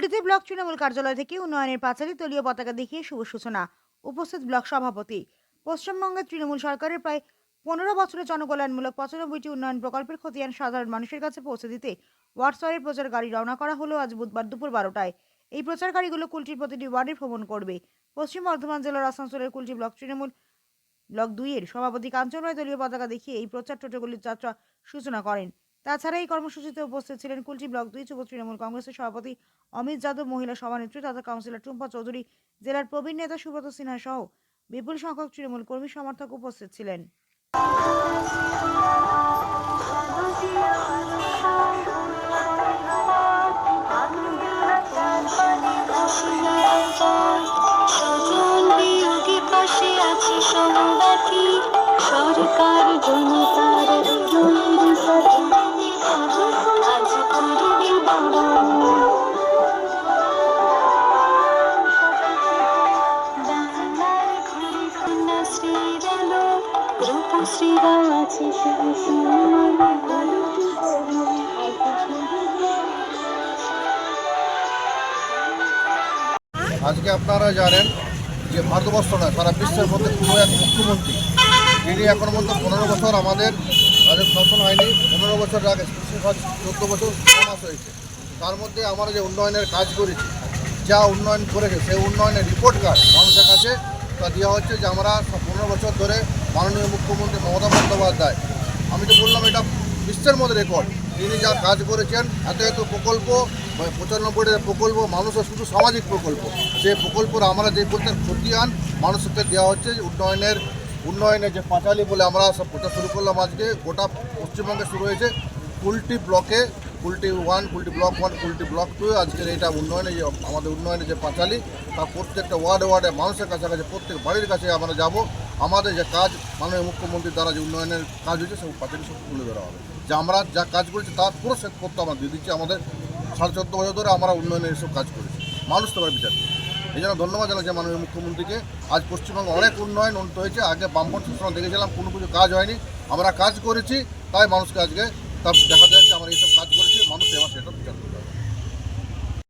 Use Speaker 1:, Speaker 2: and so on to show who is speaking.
Speaker 1: কুলটিতে block Trinamool কার্যালয় থেকে উন্নয়নের পাঁচালী দলীয় পতাকা দেখিয়ে শুভ সূচনা। উপস্থিত ব্লক সভাপতি। পশ্চিমবঙ্গের তৃণমূল সরকারের প্রায় 15 বছরের জনকল্যাণমূলক 95টি উন্নয়ন প্রকল্পের খতিয়ান সাধারণ মানুষের কাছে পৌঁছে দিতে হোয়াটসঅ্যাপের প্রচার গাড়ি রওনা করা হলো আজ বুধবার দুপুর 12টায়। এই প্রচার গাড়িগুলো কুলটির প্রতিটি ওয়ার্ডে ভ্রমণ করবে। পশ্চিম বর্ধমান জেলার আসানসোলের কুলটি ব্লক তৃণমূল ব্লক 2-এর সভাপতি কাঞ্চন রায় দলীয় পতাকা দেখিয়ে এই প্রচার টোটোগুলির যাত্রা সূচনা করেন। তাছাড়া এই কর্মসূচিতে উপস্থিত ছিলেন কুলটি ব্লক 2 যুব তৃণমূল কংগ্রেসের সভাপতি অমিত যাদব, মহিলা সভানেত্রী তথা কাউন্সিলর টুম্পা চৌধুরী, জেলার প্রবীণ নেতা সুব্রত সিনহা সহ বিপুল সংখ্যক তৃণমূল কর্মী সমর্থক উপস্থিত ছিলেন।
Speaker 2: সরকার জনতার রূপশ্রীরা আছে
Speaker 3: আজকে আপনারা জানেন যে ভারতবর্ষ নয় সারা বিশ্বের মধ্যে কোনো এক মুখ্যমন্ত্রী যিনি এখন মধ্যে 15 বছর আমাদের শাসন হয়নি, 15 বছর আগে 14 বছর মাস হয়েছে। তার মধ্যে আমরা যে উন্নয়নের কাজ করেছি, যা উন্নয়ন করেছে সেই উন্নয়নের রিপোর্ট কার্ড মানুষের কাছে তা দেওয়া হচ্ছে যে আমরা 15 বছর ধরে মাননীয় মুখ্যমন্ত্রী মমতা বন্দ্যোপাধ্যায়, আমি তো বললাম এটা বিশ্বের মধ্যে রেকর্ড, তিনি যা কাজ করেছেন, এত প্রকল্প 95টা প্রকল্প মানুষের শুধু সামাজিক প্রকল্প, সেই প্রকল্পের আমরা যে প্রত্যেক খতিয়ান মানুষকে দেওয়া হচ্ছে। উন্নয়নের যে পাঁচালী বলে আমরা সব প্রচার শুরু করলাম আজকে গোটা পশ্চিমবঙ্গে শুরু হয়েছে। কুলটি ব্লকে কুলটি 1, কুলটি ব্লক 1, কুলটি ব্লক 2 আজকের এইটা উন্নয়নে যে আমাদের উন্নয়নের যে পাঁচালী তার প্রত্যেকটা ওয়ার্ডে মানুষের কাছাকাছি প্রত্যেক বাড়ির কাছে আমরা যাব। আমাদের যে কাজ মাননীয় মুখ্যমন্ত্রীর দ্বারা যে উন্নয়নের কাজ হয়েছে সেই পাঁচালী সব তুলে ধরা হবে। যে আমরা যা কাজ করেছি তার পুরো শ্বেত করতে আমরা দিয়ে দিচ্ছি। আমাদের 14.5 বছর ধরে আমরা উন্নয়নের এসব কাজ করেছি, মানুষ তো আবার বিচার করি। এই জন্য ধন্যবাদ জানাচ্ছি মাননীয় মুখ্যমন্ত্রীকে। আজ পশ্চিমবঙ্গে অনেক উন্নয়ন হয়েছে। আগে বামপন্থী শাসন দেখেছিলাম কোনো কিছু কাজ হয়নি, আমরা কাজ করেছি, তাই মানুষকে আজকে তা দেখা যাচ্ছে